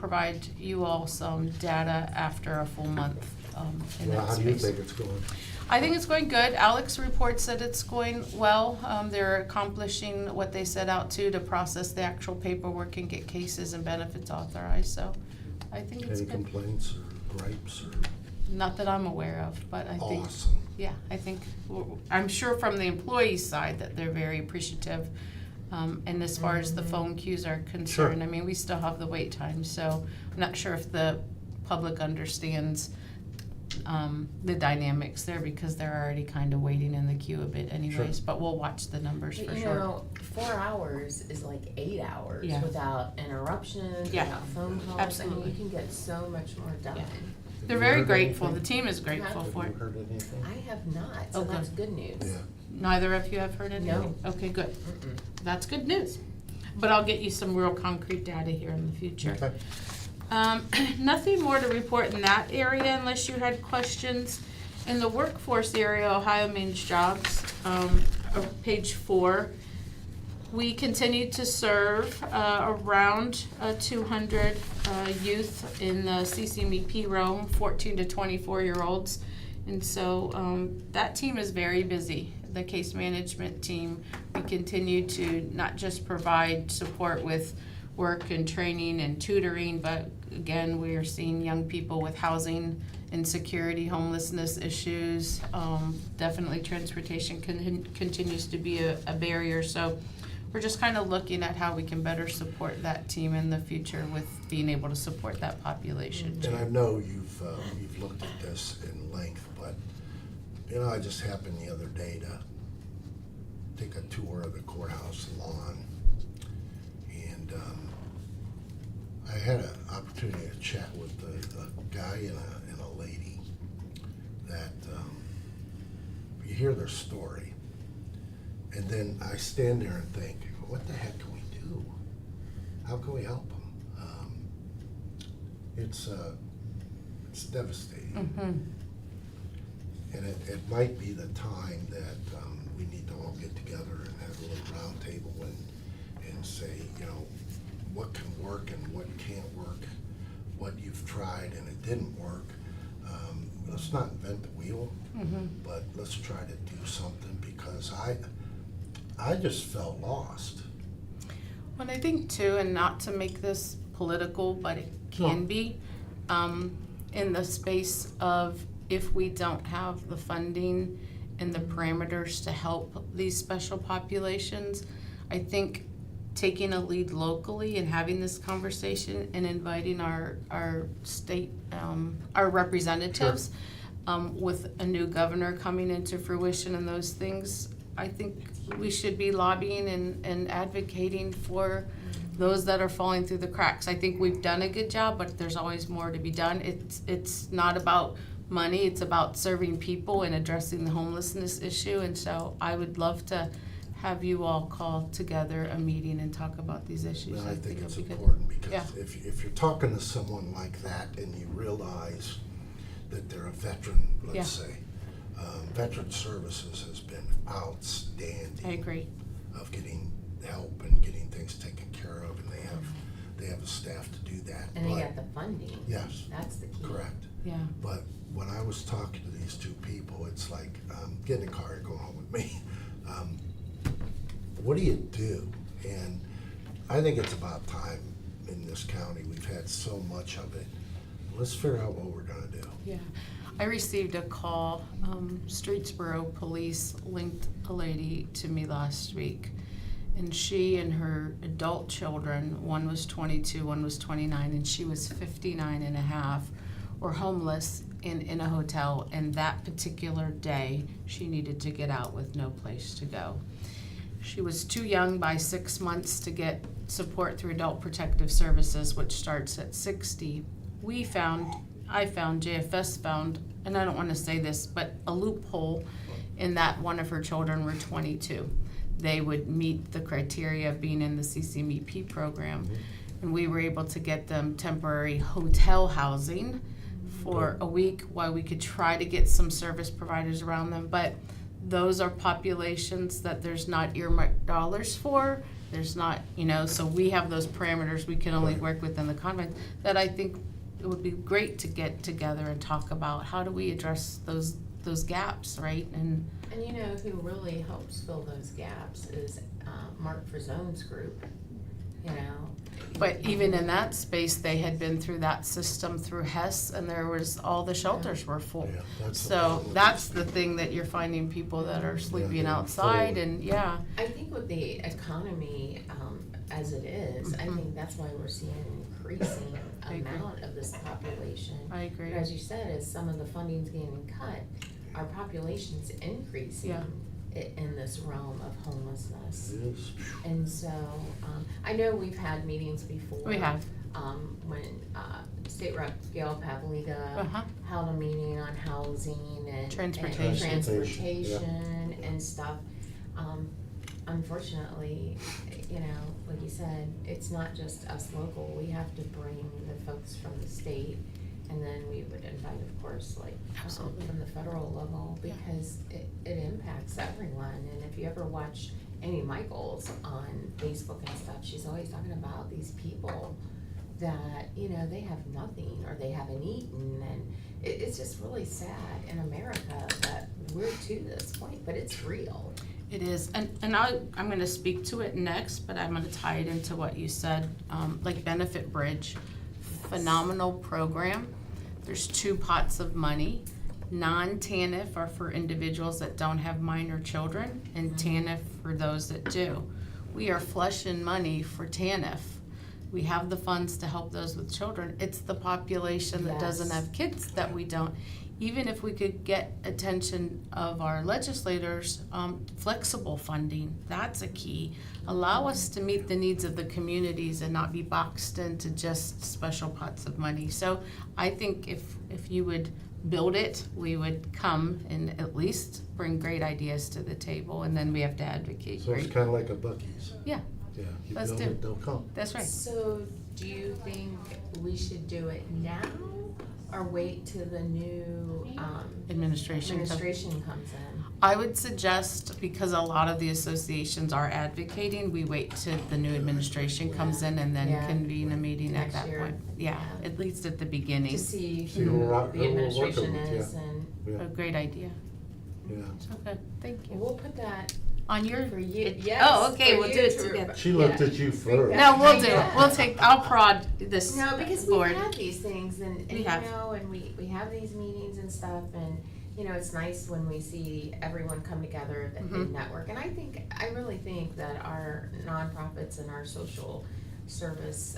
provide you all some data after a full month in that How do you space. think it's going? I think it's going good. Alex reports that it's going well. They're accomplishing what they set out to process the actual paperwork and get cases and benefits authorized, so I think it's Any good. complaints or gripes or? Not that I'm aware of, but I think, Awesome. yeah, I think, I'm sure from the employees' side that they're very appreciative. And as far as the phone queues are concerned, Sure. I mean, we still have the wait time, so I'm not sure if the public understands the dynamics there because they're already kind of waiting in the queue a bit anyways, but we'll watch the numbers But for you sure. know, 4 hours is like 8 hours Yeah. without interruptions, Yeah. without phone calls. I Absolutely. mean, you can get so much more done. Yeah. Have They're you very heard grateful, the anything? team is grateful Have for Have it. you heard anything? I have not, so Oh, that's good. good news. Yeah. Neither of you have heard anything? No. Okay, good. Mm-mm. That's good news. But I'll get you some real concrete data here in the future. Okay. Nothing more to report in that area unless you had questions. In the workforce area, Ohio Means Jobs, page 4, we continue to serve around 200 youth in the CCMEP realm, 14 to 24-year-olds. And so that team is very busy. The case management team, we continue to not just provide support with work and training and tutoring, but again, we are seeing young people with housing insecurity, homelessness issues. Definitely transportation continues to be a barrier. So we're just kind of looking at how we can better support that team in the future with being able to support that population And I too. know you've looked at this in length, but, you know, I just happened the other day to take a tour of the courthouse lawn. And I had an opportunity to chat with a guy and a lady that you hear their story. And then I stand there and think, what the heck can we do? How can we help them? It's devastating. Mhm. And it might be the time that we need to all get together and have a little round table and say, you know, what can work and what can't work, what you've tried and it didn't work. Let's not invent the wheel, but let's try to do something because I just felt lost. Well, I think too, and not to make this political, but it can No. be, in the space of if we don't have the funding and the parameters to help these special populations, I think taking a lead locally and having this conversation and inviting our state, our representatives, with a new governor coming into fruition and those things, I think we should be lobbying and advocating for those that are falling through the cracks. I think we've done a good job, but there's always more to be done. It's not about money, it's about serving people and addressing the homelessness issue. And so I would love to have you all call together a meeting and talk about these issues. And I think it's it'll be good. important because Yeah. if you're talking to someone like that and you realize that they're a veteran, let's Yeah. say, veteran services has been outstanding. I agree. Of getting help and getting things taken care of, and they have a staff to do that. And they But- got the funding. Yes, That's the key. correct. Yeah. But when I was talking to these two people, it's like, get in the car and go home with me. What do you do? And I think it's about time in this county. We've had so much of it. Let's figure out what we're gonna do. Yeah, I received a call, Streetsboro Police linked a lady to me last week. And she and her adult children, one was 22, one was 29, and she was 59 and a half, were homeless in a hotel. And that particular day, she needed to get out with no place to go. She was too young by 6 months to get support through Adult Protective Services, which starts at 60. JFS found, and I don't want to say this, but a loophole in that one of her children were 22. They would meet the criteria of being in the CCMEP program. And we were able to get them temporary hotel housing for a week while we could try to get some service providers around them. But those are populations that there's not earmarked dollars for. There's not, you know, so we have those parameters, we can only Right. work within the confines, that I think it would be great to get together and talk about how do we address those gaps, right? And And you know, who really helps fill those gaps is Mark Frazone's group, you know. but even in that space, they had been through that system through Hess, and there was, all the shelters were full. Yeah, that's the So problem. that's the thing, that you're finding people that are sleeping they're outside, full. and yeah, I think with the economy as it is, I Mhm. think that's why we're seeing an increasing I agree. amount of this population. I agree. But as you said, as some of the funding's getting cut, our population's increasing Yeah. in this realm of homelessness. It is. And so, I know we've had meetings before. We have. When State Rep Gail Pavliga Uh-huh. held a meeting on housing and Transportation. and transportation and stuff. Unfortunately, you know, like you said, it's not just us local, we have to bring the folks from the state, and then we would invite, of course, like, Absolutely. from the federal level, Yeah. because it impacts everyone. And if you ever watch Amy Michaels on Facebook and stuff, she's always talking about these people that, you know, they have nothing, or they haven't eaten, and it's just really sad in America that we're to this point, but it's real. It is, and I'm gonna speak to it next, but I'm gonna tie it into what you said, like Benefit Bridge, phenomenal program. There's 2 pots of money. Non-TANF are for individuals that don't have minor children, and TANF for those that do. We are flush in money for TANF. We have the funds to help those with children. It's the population that doesn't Yes. have kids that we don't. Even if we could get attention of our legislators, flexible funding, that's a key. Allow us to meet the needs of the communities and not be boxed into just special pots of money. So I think if you would build it, we would come and at least bring great ideas to the table, and then we have to advocate, So it's right? kinda like a Buc-ee's. Yeah, Yeah, you Let's build do. it, they'll come. that's right. So, do you think we should do it now, or wait till the new Administration. administration comes in? I would suggest, because a lot of the associations are advocating, we wait till the new administration comes in and then Yeah. convene a meeting at Next that year. point. Yeah, Yeah. at least at the beginning. To see See who who we're the working administration with, is, and Yeah, A great idea. yeah. So good, thank you. we'll put that On your, for you. it- Yes, oh, okay, for we'll you do it to- together. She looked yeah. at you first. No, we'll do it. Yeah. We'll take, I'll prod this No, because we've board. had these things, and We you have. know, and we have these meetings and stuff, and, you know, it's nice when we see everyone come together, that they Mhm. network. And I really think that our nonprofits and our social service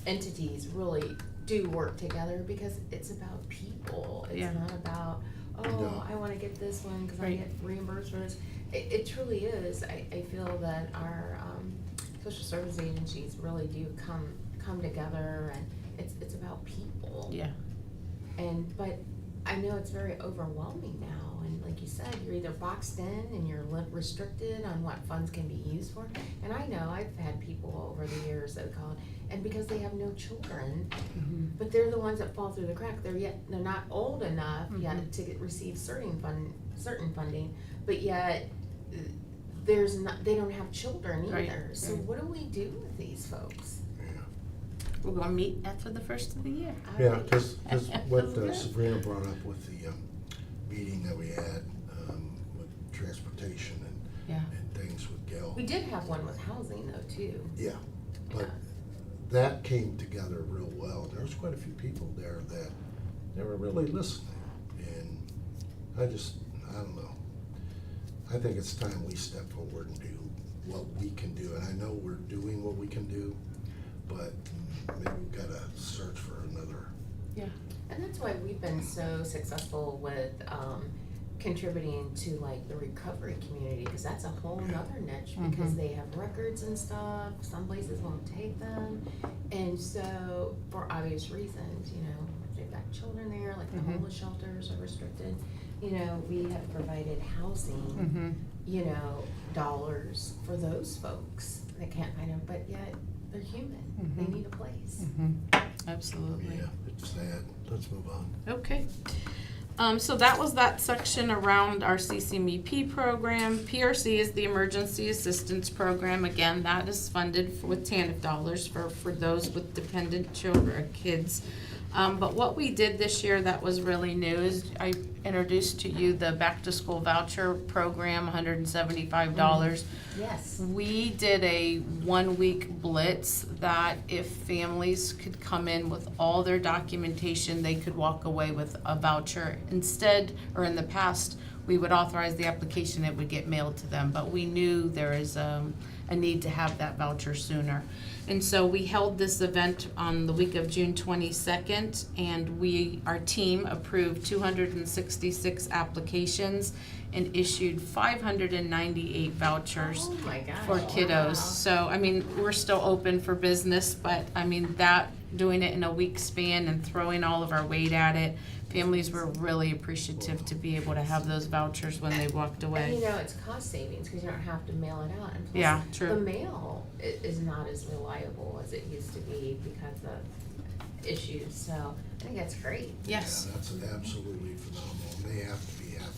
entities really do work together, because it's about people. It's Yeah. not about, oh, No. I wanna get this one because I Right. get reimbursed for this. It truly is. I feel that our social service agencies really do come together, and it's about people. Yeah, But I know it's very overwhelming now, and like you said, you're either boxed in and you're restricted on what funds can be used for. And I know I've had people over the years that call, and because they have no children, mhm, but they're the ones that fall through the crack. They're not old enough yet Mhm. to receive certain funding, but yet they don't have children Right, either. So right. what do we do with these folks? we're gonna meet after the first of the year. Yeah, cause what That's good. Sabrina brought up with the, meeting that we had, with transportation Yeah, and things with Gail. We did have one with housing though too. Yeah, but that came together real well. There was quite a few people there that they were really listening, and I don't know. I think it's time we step forward and do what we can do, and I know we're doing what we can do, but maybe we've gotta search for another. yeah, And that's why we've been so successful with contributing to like the recovery community, because that's a whole nother niche, because Mhm. they have records and stuff. Some places won't take them, and so for obvious reasons, you know, they've got children there, like the Mhm. homeless shelters are restricted. You know, we have provided housing, mhm, you know, dollars for those folks that can't find them, but yet they're human. They Mhm. need a place. mhm, absolutely. Yeah, it's sad. Let's move on. Okay. So that was that section around our CCMEP program. PRC is the Emergency Assistance Program. Again, that is funded with TANF dollars for those with dependent children, kids. But what we did this year that was really new is I introduced to you the back to school voucher program, $175. Yes. We did a 1-week blitz that if families could come in with all their documentation, they could walk away with a voucher. Instead, or in the past, we would authorize the application, it would get mailed to them, but we knew there is a need to have that voucher sooner. And so we held this event on the week of June 22nd, and our team approved 266 applications and issued 598 vouchers Oh my gosh. for kiddos. Wow. So, I mean, we're still open for business, but I mean, doing it in a week span and throwing all of our weight at it, families were really appreciative to be able to have those vouchers when they walked And away. you know, it's cost savings because you don't have to mail it out. And plus, Yeah, true. the mail is not as reliable as it used to be because of issues. So I think that's great. Yes, Yeah, that's absolutely phenomenal. They have to be happy.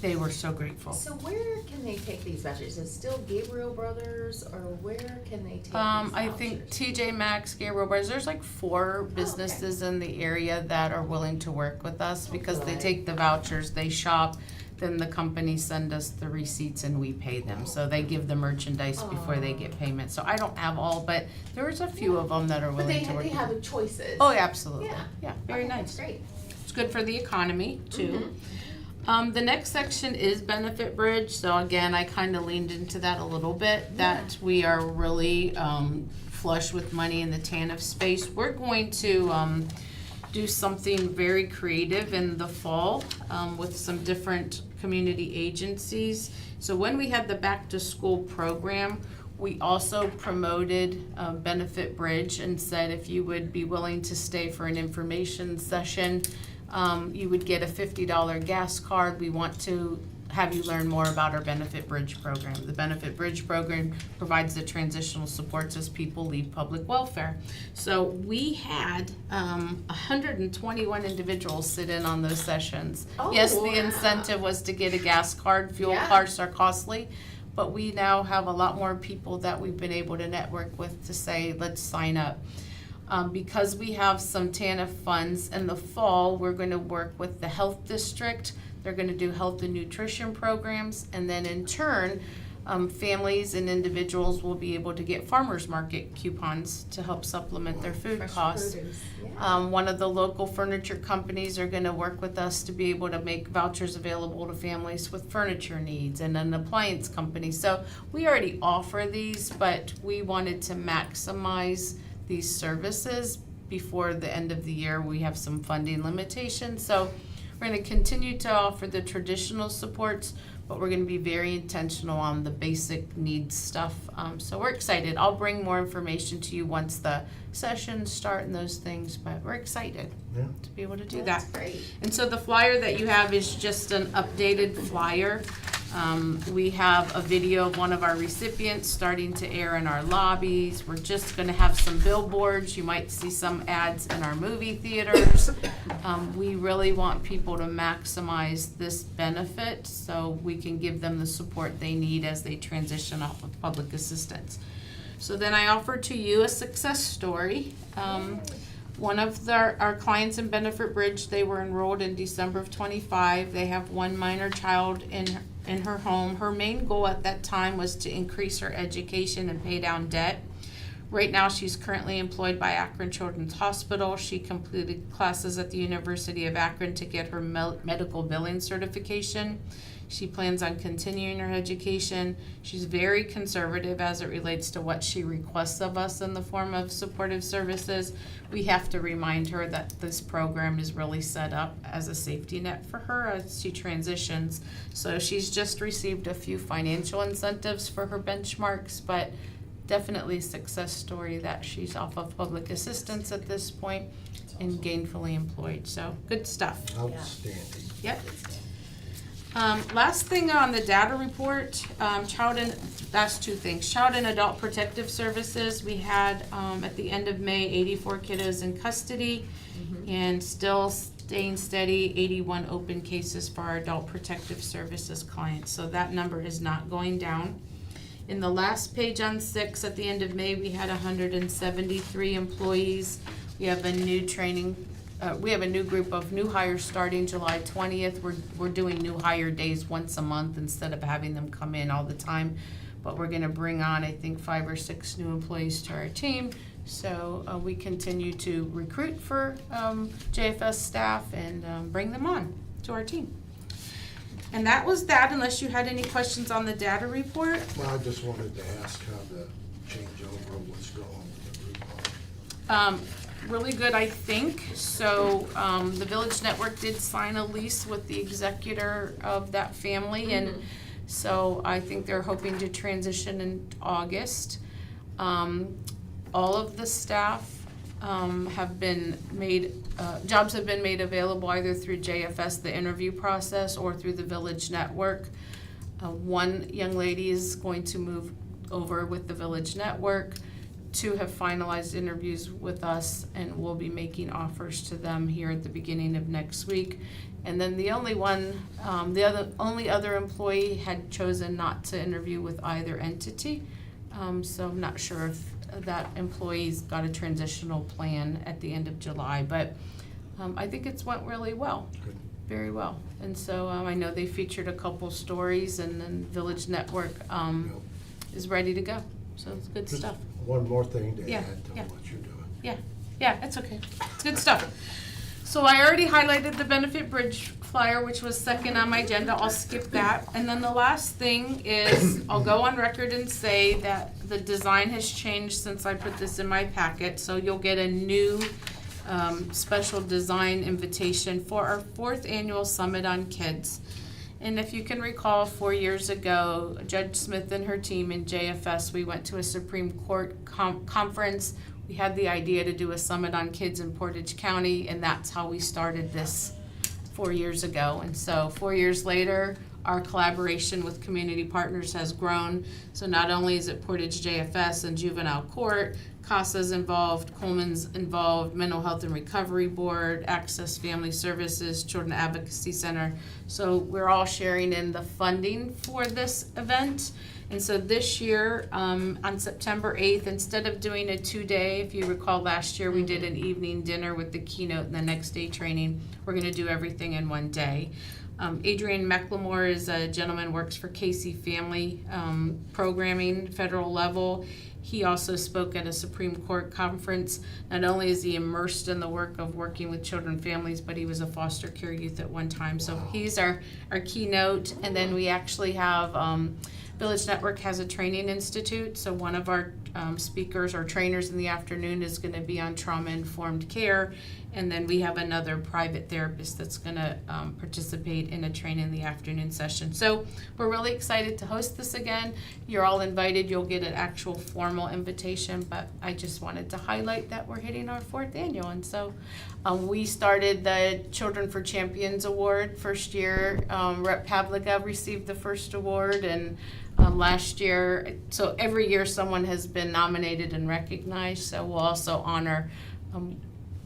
they were so grateful. So where can they take these vouchers? Is it still Gabriel Brothers, or where can they take these I vouchers? think TJ Maxx, Gabriel Brothers, there's like 4 businesses in the area that are willing to work with us because they good. take the vouchers, they shop, then the company send us the receipts and we pay them. So they give the merchandise before they get payment. So I don't have all, but there's a few of them that are But willing to work. they have choices. Oh, absolutely. Yeah. Yeah, very Okay, nice. That's great. It's good for the economy too. Mm-hmm. The next section is Benefit Bridge. So again, I kind of leaned into that a little bit, that we are really flush with money in the TANF space. We're going to do something very creative in the fall with some different community agencies. So when we had the back to school program, we also promoted Benefit Bridge and said if you would be willing to stay for an information session, you would get a $50 gas card. We want to have you learn more about our Benefit Bridge program. The Benefit Bridge program provides the transitional supports as people leave public welfare. So we had 121 individuals sit in on those sessions. Oh, Yes, the wow. incentive was to get a gas card. Fuel Yeah. cards are costly, but we now have a lot more people that we've been able to network with to say, let's sign up. Because we have some TANF funds in the fall, we're going to work with the health district. They're going to do health and nutrition programs, and then in turn, families and individuals will be able to get farmers market coupons to help supplement their food Fresh costs. produce. Yeah. One of the local furniture companies are going to work with us to be able to make vouchers available to families with furniture needs, and an appliance company. So we already offer these, but we wanted to maximize these services before the end of the year. We have some funding limitations, so we're going to continue to offer the traditional supports, but we're going to be very intentional on the basic needs stuff. So we're excited. I'll bring more information to you once the sessions start and those things, but we're excited Yeah. to be able to do That's that. great. And so the flyer that you have is just an updated flyer. We have a video of one of our recipients starting to air in our lobbies. We're just gonna have some billboards. You might see some ads in our movie theaters. We really want people to maximize this benefit so we can give them the support they need as they transition off of public assistance. So then I offer to you a success story. One of our clients in Benefit Bridge, they were enrolled in December of '25. They have one minor child in her home. Her main goal at that time was to increase her education and pay down debt. Right now, she's currently employed by Akron Children's Hospital. She completed classes at the University of Akron to get her medical billing certification. She plans on continuing her education. She's very conservative as it relates to what she requests of us in the form of supportive services. We have to remind her that this program is really set up as a safety net for her as she transitions. So she's just received a few financial incentives for her benchmarks, but definitely a success story that she's off of public assistance at this point and gainfully employed. So good stuff. Outstanding. Yep. Last thing on the data report, that's two things. Child and Adult Protective Services, we had, at the end of May, 84 kiddos in custody, and still staying steady, 81 open cases for our Adult Protective Services clients. So that number is not going down. In the last page on 6, at the end of May, we had 173 employees. We have a new group of new hires starting July 20th. We're doing new hire days once a month instead of having them come in all the time. But we're gonna bring on, I think, 5 or 6 new employees to our team. So we continue to recruit for JFS staff and bring them on to our team. And that was that, unless you had any questions on the data report. Well, I just wanted to ask how the changeover was going with the group home. Really good, I think. So the Village Network did sign a lease with the executor of that family, and so I think they're hoping to transition in August. All of the staff have been made, jobs have been made available either through JFS, the interview process, or through the Village Network. One young lady is going to move over with the Village Network. 2 have finalized interviews with us, and we'll be making offers to them here at the beginning of next week. And then the only only other employee had chosen not to interview with either entity. So I'm not sure if that employee's got a transitional plan at the end of July, but I think it's went really well. Good. Very well. And so I know they featured a couple stories, and then Village Network is ready to go. So it's good Just stuff. one more thing to Yeah, add to yeah. what you're doing. Yeah, it's okay. It's good stuff. So I already highlighted the Benefit Bridge flyer, which was second on my agenda. I'll skip that. And then the last thing is, I'll go on record and say that the design has changed since I put this in my packet. So you'll get a new special design invitation for our 4th annual Summit on Kids. And if you can recall, 4 years ago, Judge Smith and her team in JFS, we went to a Supreme Court conference. We had the idea to do a Summit on Kids in Portage County, and that's how we started this 4 years ago. And so 4 years later, our collaboration with community partners has grown. So not only is it Portage JFS and Juvenile Court, CASA's involved, Coleman's involved, Mental Health and Recovery Board, Access Family Services, Children Advocacy Center. So we're all sharing in the funding for this event. And so this year, on September 8th, instead of doing a 2-day, if you recall last year, we did an evening dinner with the keynote and the next day training. We're gonna do everything in one day. Adrian McLemore is a gentleman, works for Casey Family Programming, federal level. He also spoke at a Supreme Court conference. Not only is he immersed in the work of working with children and families, but he was a foster care youth at one time. So he's our keynote. And then we actually have, Village Network has a training institute. So one of our speakers or trainers in the afternoon is gonna be on trauma-informed care. And then we have another private therapist that's gonna participate in a training in the afternoon session. So we're really excited to host this again. You're all invited. You'll get an actual formal invitation, but I just wanted to highlight that we're hitting our 4th annual. And so we started the Children for Champions Award first year. Rep. Pavliga received the first award, and last year, so every year someone has been nominated and recognized. So we'll also honor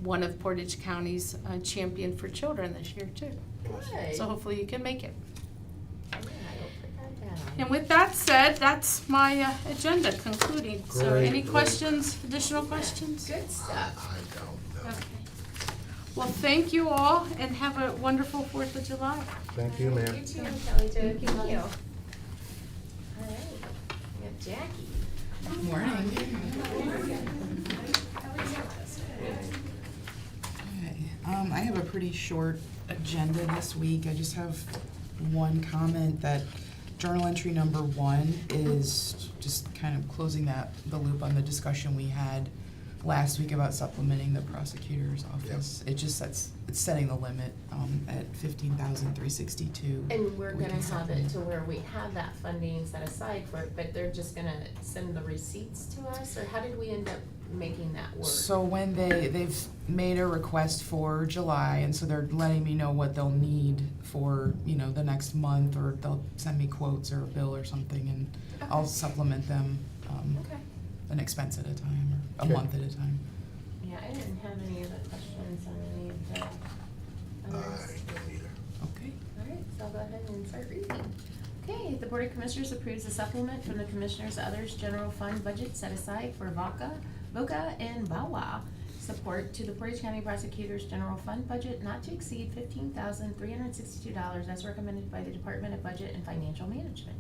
one of Portage County's champion for children this year too. Good. So hopefully you can make it. Yeah, I will put that down. And with that said, that's my agenda concluding. So Great, any great. questions, additional questions? Good stuff. I don't know. Okay. Well, thank you all, and have a wonderful 4th of July. Thank you, ma'am. You too, Kelly Jo. Thank you. All right, we got Jackie. Good morning. Okay, I have a pretty short agenda this week. I just have one comment that journal entry number 1 is just kind of closing the loop on the discussion we had last week about supplementing the prosecutor's office. It just it's setting the limit at $15,362. And we're We gonna can have supplement. it to where we have that funding set aside for it, but they're just gonna send the receipts to us, or how did we end up making that work? So when they've made a request for July, and so they're letting me know what they'll need for, the next month, or they'll send me quotes or a bill or something, and I'll Okay. supplement them, Okay. an expense at a time, or a Okay. month at a time. Yeah, I didn't have any other questions on any of the I others. don't either. Okay. All right, so I'll go ahead and start reading. Okay, the Board of Commissioners approves the supplement from the Commissioners' Others General Fund budget set aside for VOCA and VAWA support to the Portage County Prosecutor's General Fund budget not to exceed $15,362 as recommended by the Department of Budget and Financial Management.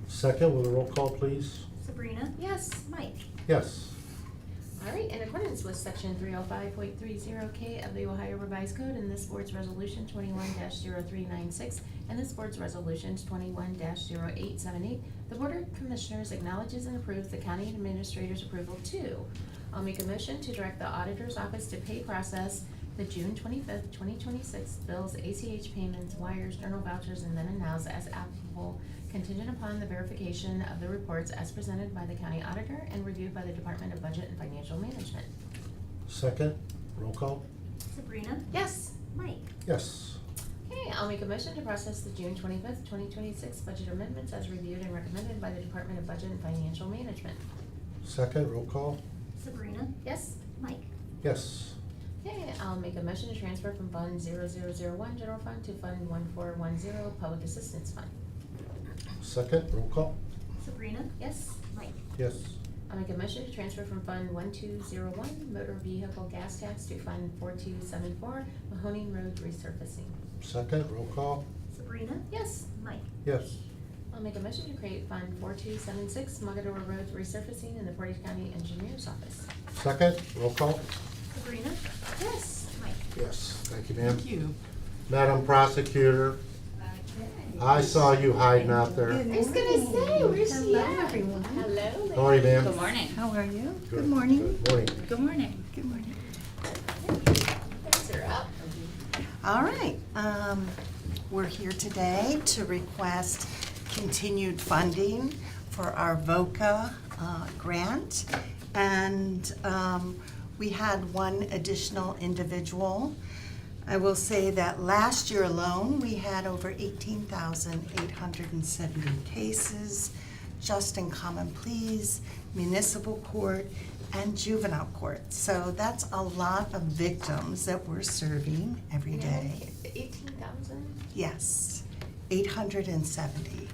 Second, with a roll call, please. Sabrina? Yes. Mike? Yes. All right, in accordance with section 305.30K of the Ohio Revised Code and this board's resolution 21-0396 and this board's resolutions 21-0878, the Board of Commissioners acknowledges and approves the county administrator's approval to. I'll make a motion to direct the auditor's office to pay process the June 25th, 2026 bills, ACH payments, wires, journal vouchers, and then and nows as applicable, contingent upon the verification of the reports as presented by the county auditor and reviewed by the Department of Budget and Financial Management. Second, roll call. Sabrina? Yes. Mike? Yes. Okay, I'll make a motion to process the June 25th, 2026 budget amendments as reviewed and recommended by the Department of Budget and Financial Management. Second, roll call. Sabrina? Yes. Mike? Yes. Okay, I'll make a motion to transfer from Fund 0001 General Fund to Fund 1410 Public Assistance Fund. Second, roll call. Sabrina? Yes. Mike? Yes. I'll make a motion to transfer from Fund 1201 Motor Vehicle Gas Tax to Fund 4274 Mahoning Road Resurfacing. Second, roll call. Sabrina? Yes. Mike? Yes. I'll make a motion to create Fund 4276 Mogador Road Resurfacing in the Portage County Engineers Office. Second, roll call. Sabrina? Yes. Mike? Yes, thank you, ma'am. Thank you. Madam Prosecutor, I saw you hiding out there. I was gonna say, where's she Hello, at? everyone. Hello. Morning, ma'am. Good morning. How are you? Good. morning. Good morning. Good morning. Good morning. Thanks, are up. All right, we're here today to request continued funding for our VOCA grant. And we had one additional individual. I will say that last year alone, we had over 18,870 cases, just in common pleas, municipal court, and juvenile court. So that's a lot of victims that we're serving every day. 18,000? Yes, 870.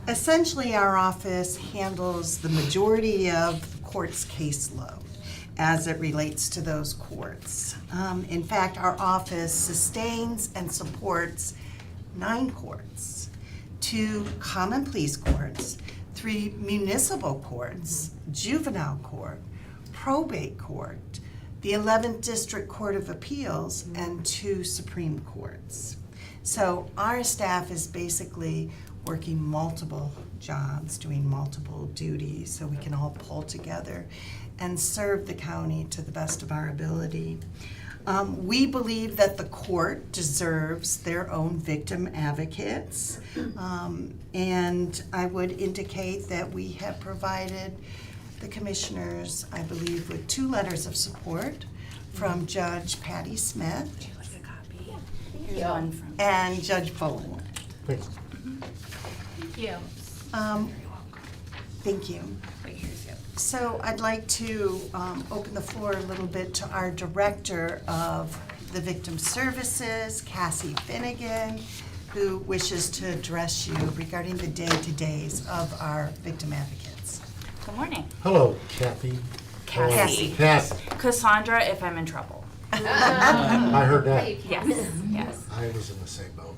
Essentially, our office handles the majority of the court's caseload as it relates to those courts. In fact, our office sustains and supports 9 courts, 2 common pleas courts, 3 municipal courts, juvenile court, probate court, the 11th District Court of Appeals, and 2 Supreme Courts. So our staff is basically working multiple jobs, doing multiple duties, so we can all pull together and serve the county to the best of our ability. We believe that the court deserves their own victim advocates, and I would indicate that we have provided the commissioners, I believe, with 2 letters of support from Judge Patty Smith Would you like a copy? Thank Here's you. one from. And Judge Bowen. Thanks. Thank you. Thank you. Wait, here's you. So I'd like to open the floor a little bit to our Director of the Victim Services, Cassie Finnegan, who wishes to address you regarding the day-to-days of our victim advocates. Good morning. Hello, Kathy. Cassie. Cassie. Cassandra, if I'm in trouble. I heard that. Yes, yes. I was in the same boat.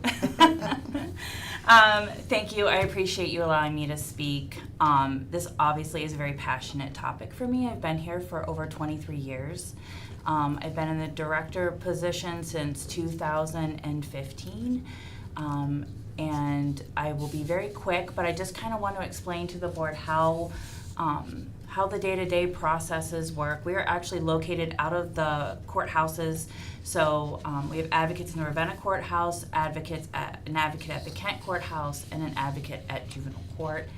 Thank you. I appreciate you allowing me to speak. This obviously is a very passionate topic for me. I've been here for over 23 years. I've been in the director position since 2015. And I will be very quick, but I just kind of want to explain to the board how the day-to-day processes work. We are actually located out of the courthouses, so we have advocates in the Ravenna Courthouse, an advocate at the Kent Courthouse, and an advocate at Juvenile Court.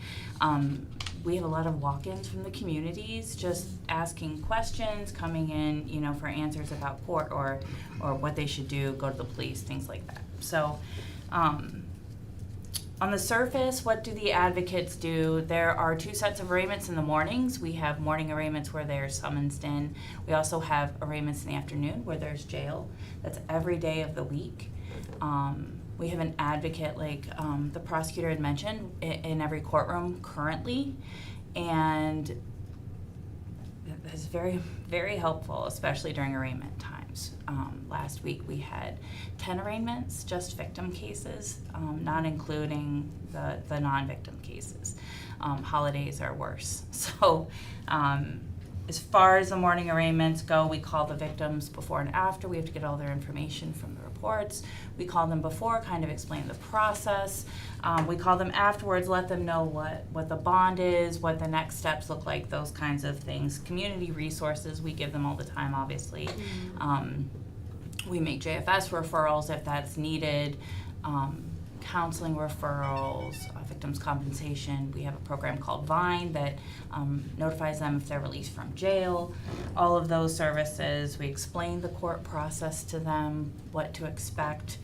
we have a lot of walk-ins from the communities, just asking questions, coming in, you know, for answers about court or what they should do, go to the police, things like that. So, on the surface, what do the advocates do? There are 2 sets of arraignments in the mornings. We have morning arraignments where they're summoned in. We also have arraignments in the afternoon where there's jail. That's every day of the week. We have an advocate, like the prosecutor had mentioned, in every courtroom currently, and that's very, very helpful, especially during arraignment times. Last week we had 10 arraignments, just victim cases, not including the non-victim cases. Holidays are worse. So as far as the morning arraignments go, we call the victims before and after. We have to get all their information from the reports. We call them before, kind of explain the process. We call them afterwards, let them know what the bond is, what the next steps look like, those kinds of things. Community resources, we give them all the time, obviously. We make JFS referrals if that's needed, counseling referrals, victims compensation. We have a program called VINE that notifies them if they're released from jail. All of those services. We explain the court process to them, what to expect.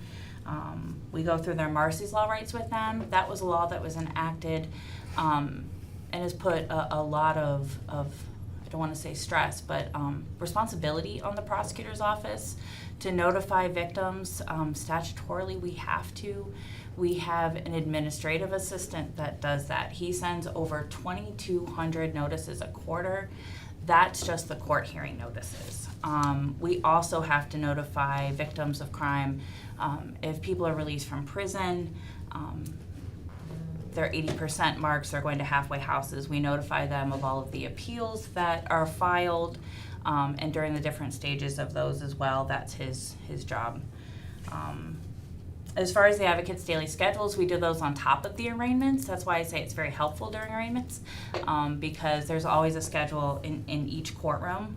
We go through their Marcy's Law rights with them. That was a law that was enacted and has put a lot of I don't want to say stress, but responsibility on the prosecutor's office to notify victims. Statutorily, we have to. We have an administrative assistant that does that. He sends over 2,200 notices a quarter. That's just the court hearing notices. We also have to notify victims of crime if people are released from prison. Their 80% marks, they're going to halfway houses. We notify them of all of the appeals that are filed, and during the different stages of those as well. That's his job. As far as the advocate's daily schedules, we do those on top of the arraignments. That's why I say it's very helpful during arraignments, because there's always a schedule in each courtroom,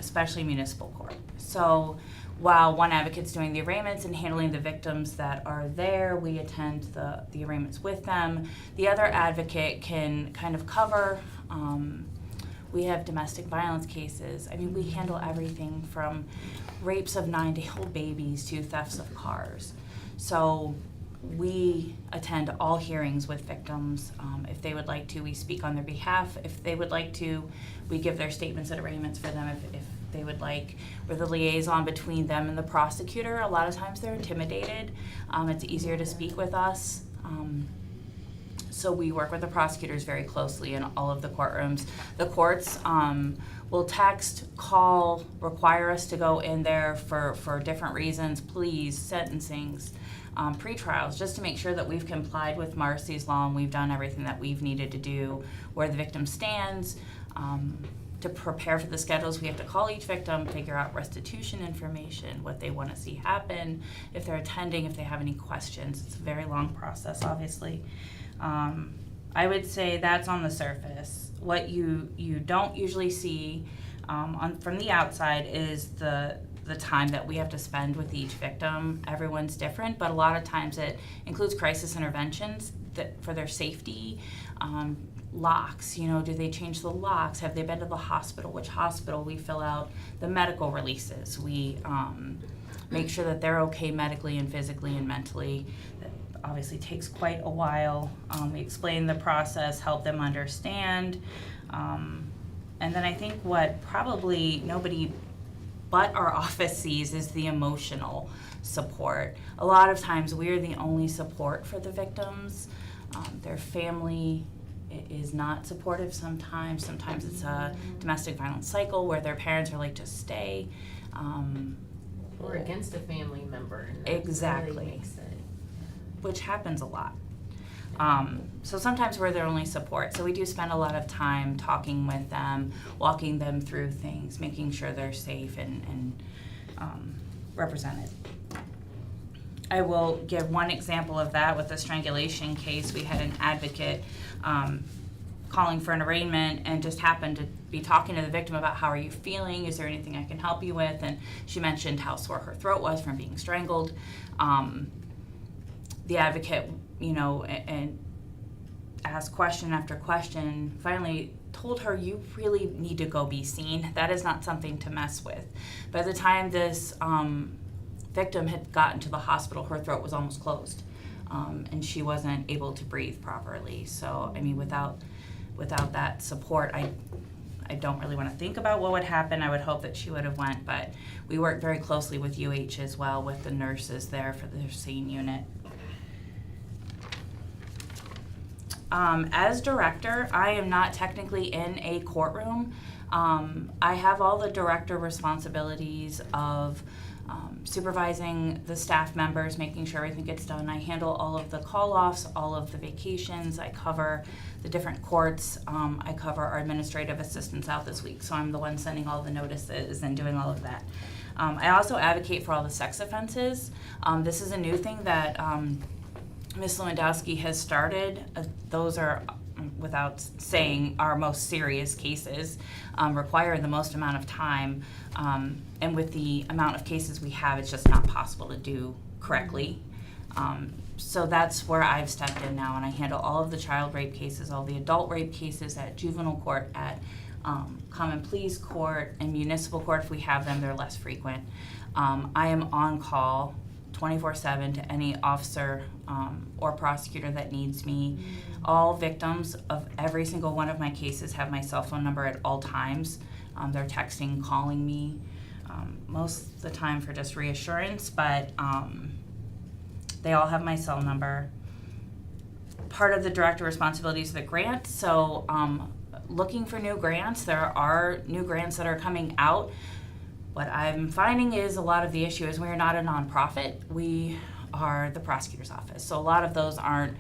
especially municipal court. So while one advocate's doing the arraignments and handling the victims that are there, we attend the arraignments with them. The other advocate can kind of cover. We have domestic violence cases. I mean, we handle everything from rapes of 9-day-old babies to thefts of cars. So we attend all hearings with victims. If they would like to, we speak on their behalf. If they would like to, we give their statements at arraignments for them if they would like. We're the liaison between them and the prosecutor. A lot of times they're intimidated. It's easier to speak with us. So we work with the prosecutors very closely in all of the courtrooms. The courts will text, call, require us to go in there for different reasons, pleas, sentencings, pretrials, just to make sure that we've complied with Marcy's Law and we've done everything that we've needed to do, where the victim stands. To prepare for the schedules, we have to call each victim, figure out restitution information, what they want to see happen, if they're attending, if they have any questions. It's a very long process, obviously. I would say that's on the surface. What you don't usually see from the outside is the time that we have to spend with each victim. Everyone's different, but a lot of times it includes crisis interventions for their safety. Locks, do they change the locks? Have they been to the hospital? Which hospital? We fill out the medical releases. We make sure that they're okay medically and physically and mentally. That obviously takes quite a while. We explain the process, help them understand. And then I think what probably nobody but our office sees is the emotional support. A lot of times we're the only support for the victims. Their family is not supportive sometimes. Sometimes it's a domestic violence cycle where their parents are like, just stay. Or against a family member. And that Exactly. really makes it. Which happens a lot. So sometimes we're their only support. So we do spend a lot of time talking with them, walking them through things, making sure they're safe and represented. I will give one example of that with the strangulation case. We had an advocate calling for an arraignment and just happened to be talking to the victim about how are you feeling, is there anything I can help you with, and she mentioned how sore her throat was from being strangled. The advocate, and asked question after question, finally told her, you really need to go be seen. That is not something to mess with. By the time this victim had gotten to the hospital, her throat was almost closed, and she wasn't able to breathe properly. So, I mean, without that support, I don't really want to think about what would happen. I would hope that she would have went, but we work very closely with UH as well, with the nurses there for their scene unit. As director, I am not technically in a courtroom. I have all the director responsibilities of supervising the staff members, making sure everything gets done. I handle all of the call-offs, all of the vacations. I cover the different courts. I cover our administrative assistants out this week, so I'm the one sending all the notices and doing all of that. I also advocate for all the sex offenses. This is a new thing that Ms. Lewandowski has started. Those are, without saying, our most serious cases, require the most amount of time. And with the amount of cases we have, it's just not possible to do correctly. So that's where I've stepped in now, and I handle all of the child rape cases, all the adult rape cases at juvenile court, at common pleas court, and municipal court. If we have them, they're less frequent. I am on call 24/7 to any officer or prosecutor that needs me. All victims of every single one of my cases have my cell phone number at all times. They're texting, calling me, most of the time for just reassurance, but they all have my cell number. Part of the director responsibilities of the grant, so looking for new grants. There are new grants that are coming out. What I'm finding is a lot of the issue is we're not a nonprofit. We are the prosecutor's office. So a lot of those aren't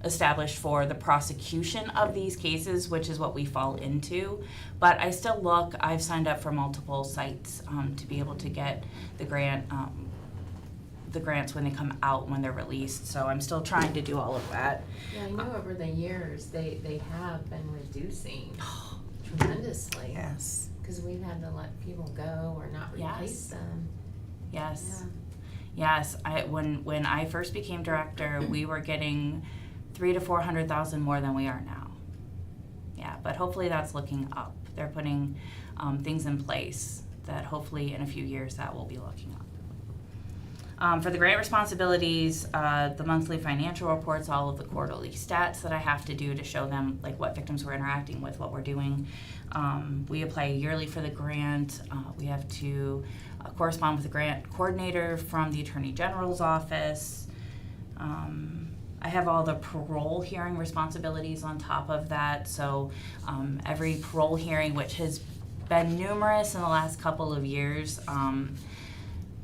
established for the prosecution of these cases, which is what we fall into. But I still look. I've signed up for multiple sites to be able to get the grants when they come out, when they're released. So I'm still trying to do all of that. Yeah, I know over the years, they have been reducing tremendously. Yes. Because we've had to let people go or not replace Yes. them. Yes. Yes. When I first became director, we were getting 300,000 to 400,000 more than we are now. Yeah, but hopefully that's looking up. They're putting things in place that hopefully in a few years that will be looking up. For the grant responsibilities, the monthly financial reports, all of the quarterly stats that I have to do to show them like what victims we're interacting with, what we're doing. We apply yearly for the grant. We have to correspond with the grant coordinator from the Attorney General's office. I have all the parole hearing responsibilities on top of that. So every parole hearing, which has been numerous in the last couple of years,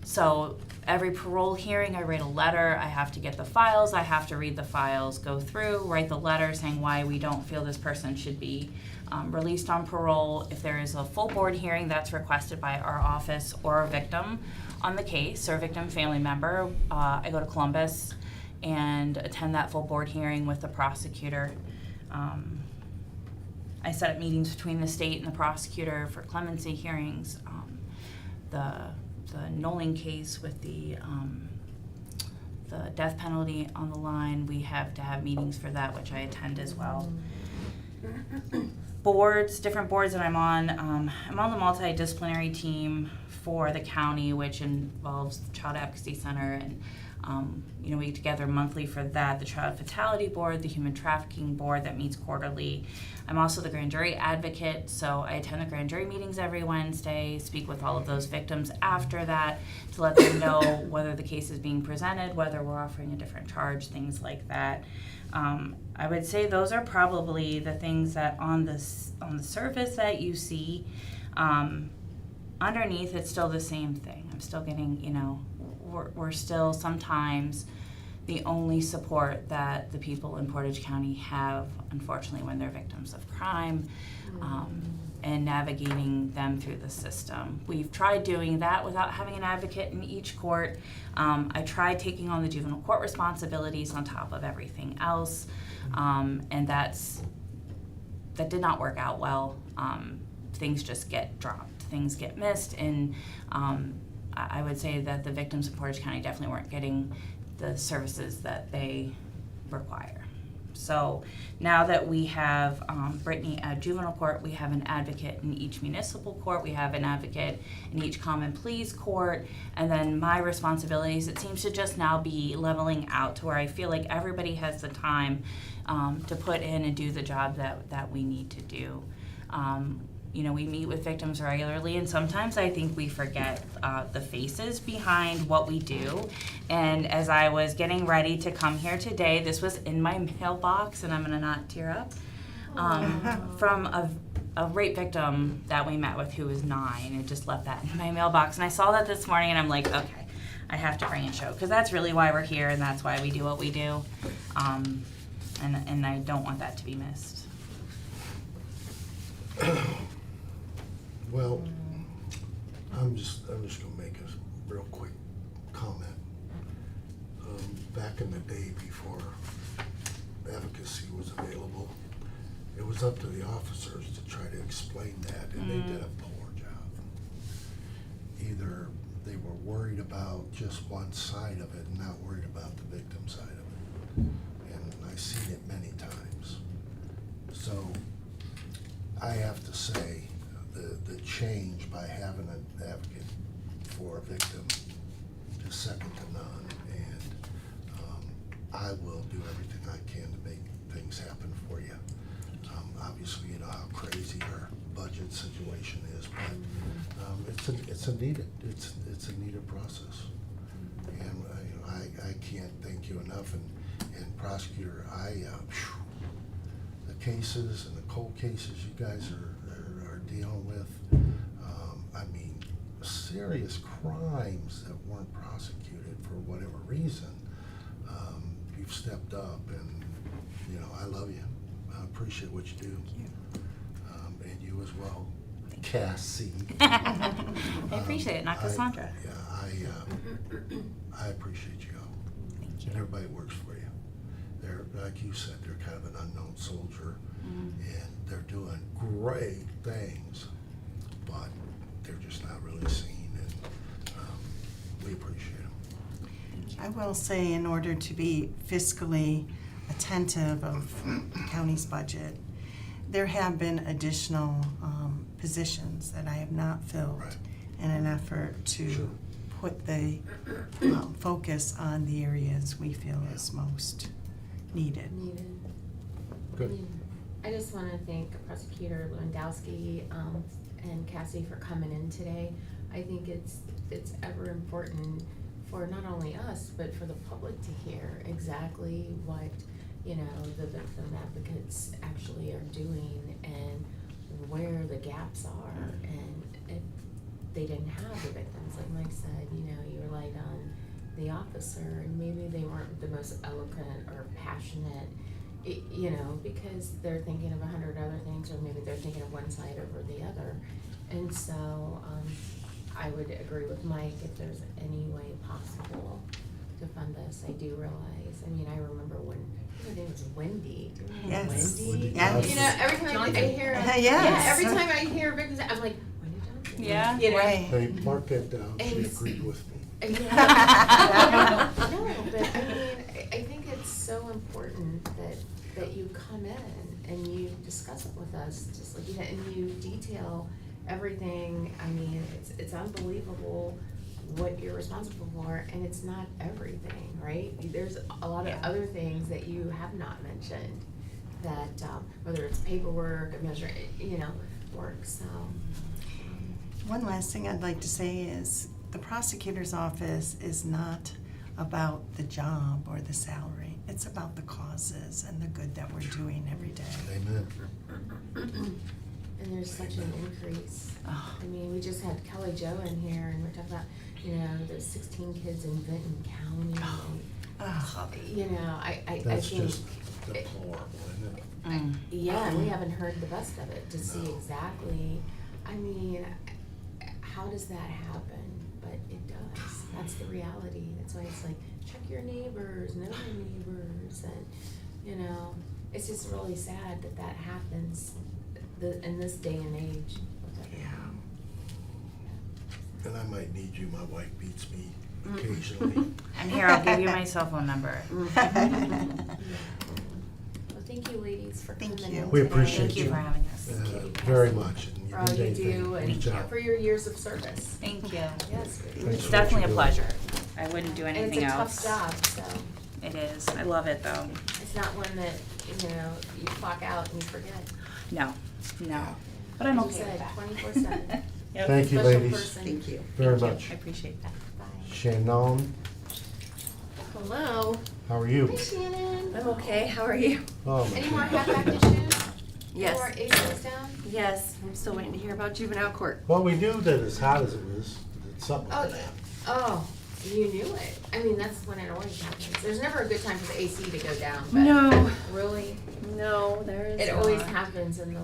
so every parole hearing, I write a letter. I have to get the files. I have to read the files, go through, write the letter saying why we don't feel this person should be released on parole. If there is a full board hearing that's requested by our office or a victim on the case or a victim family member, I go to Columbus and attend that full board hearing with the prosecutor. I set up meetings between the state and the prosecutor for clemency hearings. The Noling case with the death penalty on the line, we have to have meetings for that, which I attend as well. Boards, different boards that I'm on. I'm on the multidisciplinary team for the county, which involves the Child Advocacy Center, and we get together monthly for that. The Child Fatality Board, the Human Trafficking Board that meets quarterly. I'm also the grand jury advocate, so I attend the grand jury meetings every Wednesday, speak with all of those victims after that to let them know whether the case is being presented, whether we're offering a different charge, things like that. I would say those are probably the things that on the surface that you see. Underneath, it's still the same thing. I'm still getting, we're still sometimes the only support that the people in Portage County have, unfortunately, when they're victims of crime, and navigating them through the system. We've tried doing that without having an advocate in each court. I tried taking on the juvenile court responsibilities on top of everything else, and that did not work out well. Things just get dropped, things get missed, and I would say that the victims in Portage County definitely weren't getting the services that they require. So now that we have Brittany at juvenile court, we have an advocate in each municipal court, we have an advocate in each common pleas court, and then my responsibilities, it seems to just now be leveling out to where I feel like everybody has the time to put in and do the job that we need to do. You know, we meet with victims regularly, and sometimes I think we forget the faces behind what we do. And as I was getting ready to come here today, this was in my mailbox, and I'm gonna not tear up, from a rape victim that we met with who was 9, and just left that in my mailbox. And I saw that this morning, and I'm like, okay, I have to bring and show, because that's really why we're here, and that's why we do what we do. And I don't want that to be missed. Well, I'm just gonna make a real quick comment. Back in the day before advocacy was available, it was up to the officers to try to explain that, and they did a poor job. Either they were worried about just one side of it and not worried about the victim side of it. And I've seen it many times. So I have to say, the change by having an advocate for a victim is second to none, and I will do everything I can to make things happen for you. Obviously, you know how crazy our budget situation is, but it's a needed process, and I can't thank you enough. And prosecutor, the cases and the cold cases you guys are dealing with, I mean, serious crimes that weren't prosecuted for whatever reason. You've stepped up, and you know, I love you. I appreciate what you do. And you as well, Cassie. I appreciate it, not Cassandra. I appreciate you all. Thank you. And everybody works for you. They're, like you said, they're kind of an unknown soldier, and they're doing great things, but they're just not really seen, and we appreciate them. I will say, in order to be fiscally attentive of the county's budget, there have been additional positions that I have not filled Right. in an effort to Sure. put the focus on the areas we feel is most needed. Good. I just want to thank Prosecutor Lewandowski and Cassie for coming in today. I think it's ever important for not only us, but for the public to hear exactly what, you know, the victim advocates actually are doing and where the gaps are. And if they didn't have the victims, like Mike said, you know, you relied on the officer, and maybe they weren't the most eloquent or passionate, you know, because they're thinking of 100 other things, or maybe they're thinking of one side over the other. And so I would agree with Mike, if there's any way possible to fund this. I do realize, I mean, I remember when, her name was Wendy. Do you remember Yes. Wendy? Yes. You know, every time I hear, Yes. yeah, every time I hear victims, I'm like, Wendy Johnson. Yeah. You know? Right. Hey, mark that down, she And- agreed with me. Yeah. No, but I mean, I think it's so important that you come in and you discuss it with us, just like, you know, and you detail everything. I mean, it's unbelievable what you're responsible for, and it's not everything, right? There's a lot of other things that you have not mentioned, that whether it's paperwork, you know, work, so. One last thing I'd like to say is the prosecutor's office is not about the job or the salary. It's about the causes and the good that we're doing every day. Amen. And there's such an increase. I mean, we just had Kelly Jo in here, and we're talking about, you know, the 16 kids in Benton County. And, you know, I That's think, just deplorable, isn't it? yeah, and we haven't heard the best of it to see No. exactly, I mean, how does that happen? But it does. That's the reality. That's why it's like, check your neighbors, know your neighbors, and, you know, it's just really sad that that happens in this day and age. And I might need you, my wife beats me occasionally. I'm here, I'll give you my cell phone number. Well, thank you, ladies, for Thank coming you. in We today. appreciate Thank you for having us. Very much. And For all you anything, do and reach out. for your years of service. Thank you. Yes. Thanks It's for what definitely you a do. pleasure. I wouldn't do And anything it's a else. tough job, so It is. I love it though. it's not one that, you clock out and you forget. No, no. But I'm Like okay you with said, that. 24/7. Yep. Thank you, Special ladies, person. Thank you. very Thank you. much. I appreciate that. Bye. Shannon, Hello. how are you? Hi, Shannon. I'm okay, how are you? Oh, my Any more goodness. half-back issues? Yes. Any more ACs down? Yes, I'm still waiting to hear about juvenile court. Well, we knew that as hot as it was, that something Oh, would happen. oh, you knew it. I mean, that's when it always happens. There's never a good time for the AC to go down, but No. really, No, there is it always not. happens in the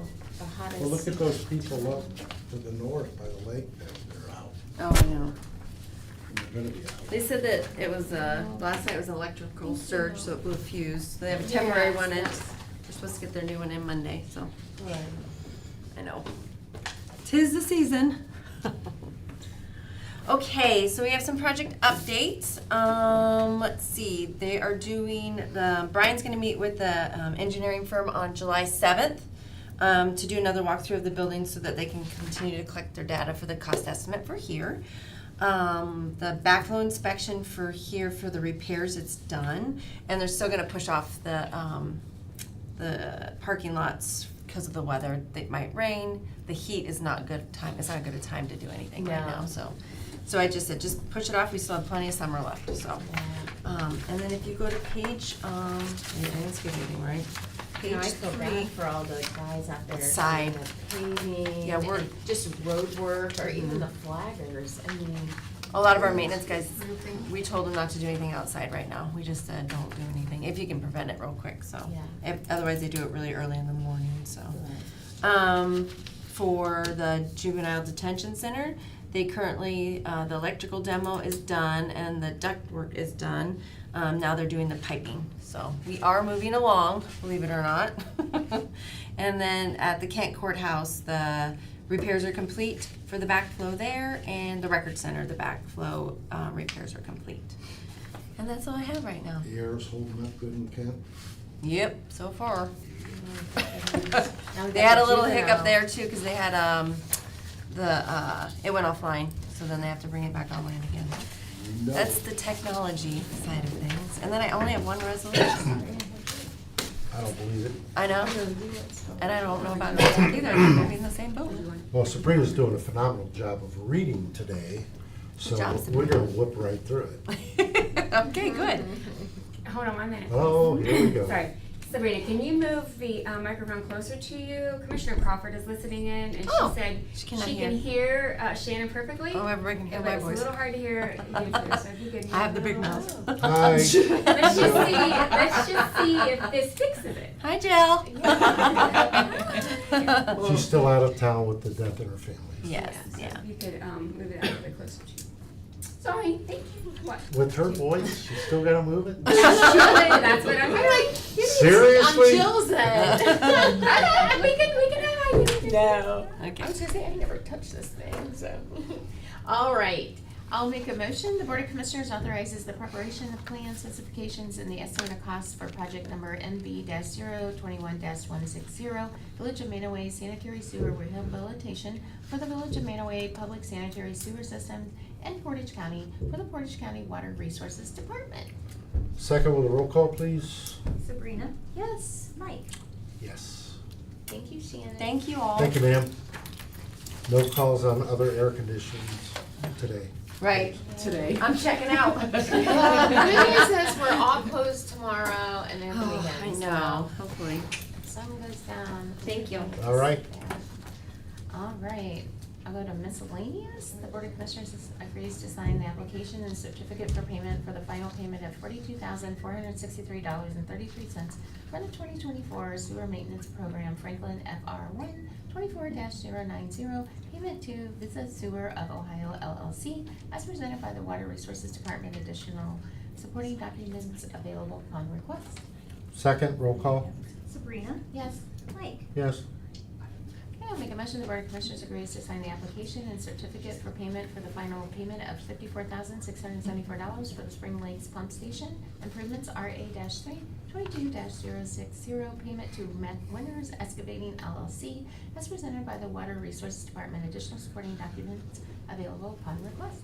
hottest. Well, look at those people up to the north by the lake, they're out, Oh, I know. and they're gonna be out. They said that it was, last night was an electrical surge, so it blew a fuse. So they have a temporary Yes, one in. yes. They're supposed to get their new one in Monday, so Right. I know. 'Tis the season. Okay, so we have some project updates. Let's see, they are doing, Brian's gonna meet with the engineering firm on July 7th to do another walkthrough of the building so that they can continue to collect their data for the cost estimate for here. The backflow inspection for here for the repairs, it's done, and they're still gonna push off the parking lots because of the weather. It might rain. The heat is not good time. It's not a good a time to do anything right No. now. So I just said, just push it off. We still have plenty of summer left. So, and then if you go to page, I didn't skip anything, right? Page You know, I feel 3. bad for all the guys out there Outside. doing the paving. Yeah, we're- and just road work or even the flaggers. I mean, A lot of our maintenance guys, we told them not to do anything outside right now. We just said, don't do anything if you can prevent it real quick. So, Yeah. otherwise they do it really early in the morning. So. For the juvenile detention center, they currently, the electrical demo is done and the duct work is done. Now they're doing the piping, so we are moving along, believe it or not. And then at the Kent Courthouse, the repairs are complete for the backflow there, and the record center, the backflow, repairs are complete. And that's all I have right now. The air's holding up good in Kent. Yep, so far. Now we They got had the a little juvenile. hiccup there too, cause they had, it went offline, so then they have to bring it back online again. No. That's the technology side of things. And then I only have one resolution. I don't believe it. I know, and I don't know about that either, maybe in the same boat. Well, Sabrina's doing a phenomenal job of reading today, so job, we're gonna whip right through it. Okay, good. Hold on 1 minute. Oh, here we go. Sorry. Sabrina, can you move the microphone closer to you? Commissioner Crawford is listening in, and Oh, she said she cannot she can hear Shannon perfectly. Oh, everybody can hear but my it's a voice. little hard to hear you two, so if you could. I have the big move a mouth. little. Hi. Let's just see if this fixes it. Hi, Jill. She's still out of town with the death in her family. Yes, So yeah. if you could move it out a little bit closer to you. Sorry, thank you. What? With her voice, she's still gotta move it? That's what I'm like. Seriously? On Jill's end. We can have my. No. Okay. I was gonna say, I never touched this thing, so. All right, I'll make a motion. The Board of Commissioners authorizes the preparation of plan specifications and the estimate of costs for project number NB-021-160, Village of Manaway Sanitary Sewer Rehabilitation for the Village of Manaway Public Sanitary Sewer System and Portage County for the Portage County Water Resources Department. Second with a roll call, please. Sabrina, Yes, Mike. Yes. thank you, Shannon. Thank you all. Thank you, ma'am. No calls on other air conditions today. Right, Today. I'm checking out. Good news is we're all closed tomorrow and then the Oh, weekend. I know, hopefully. Sun goes down. Thank you. All right. All right, I'll go to miscellaneous. The Board of Commissioners agrees to sign the application and certificate for payment for the final payment of $42,463.33 for the 2024 Sewer Maintenance Program Franklin FR1 24-090, payment to Visa Sewer of Ohio LLC, as presented by the Water Resources Department. Additional supporting documents available upon request. Second, roll call? Sabrina, Yes. Mike. Yes. Okay, I'll make a motion, the Board of Commissioners agrees to sign the application and certificate for payment for the final payment of $54,674 for the Spring Lakes Pump Station Improvements RA-3 22-060 payment to Winners Excavating LLC as presented by the Water Resources Department. Additional supporting documents available upon request.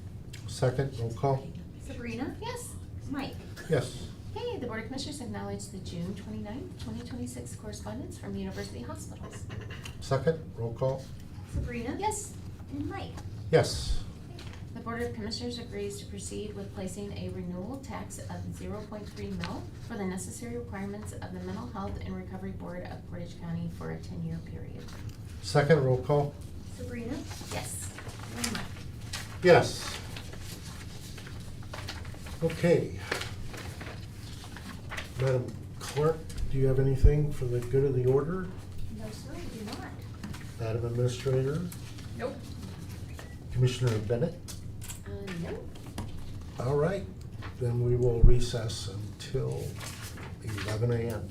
Second, roll call. Sabrina? Yes. Mike? Yes. Okay, the Board of Commissioners acknowledge the June 29, 2026 correspondence from University Hospitals. Second, roll call. Sabrina? Yes. And Mike? Yes. The Board of Commissioners agrees to proceed with placing a renewal tax of 0.3 mil for the necessary requirements of the Mental Health and Recovery Board of Portage County for a 10-year period. Second, roll call. Sabrina? Yes. And Mike. Yes. Okay. Madam Clerk, do you have anything for the good of the order? No, sir, I do not. Madam Administrator? Nope. Commissioner Bennett? No. All right, then we will recess until 11 a.m.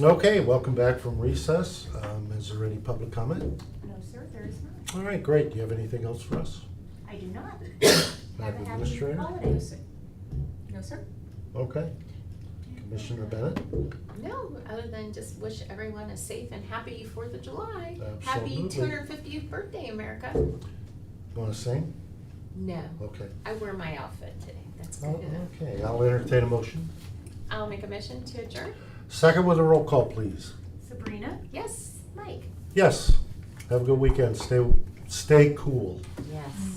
Okay, welcome back from recess. Is there any public comment? No, sir, there is not. All right, great. Do you have anything else for us? I do not. Madam Have a happy Administrator? holidays. No, sir. Okay. Commissioner Bennett? No, other than just wish everyone a safe and happy 4th of July. Happy Absolutely. 250th birthday, America. Want to sing? No, Okay. I wear my outfit today. That's good Oh, enough. okay, I'll entertain a motion. I'll make a motion to adjourn. Second with a roll call, please. Sabrina, Yes. Mike. Yes. Have a good weekend. Stay cool. Yes.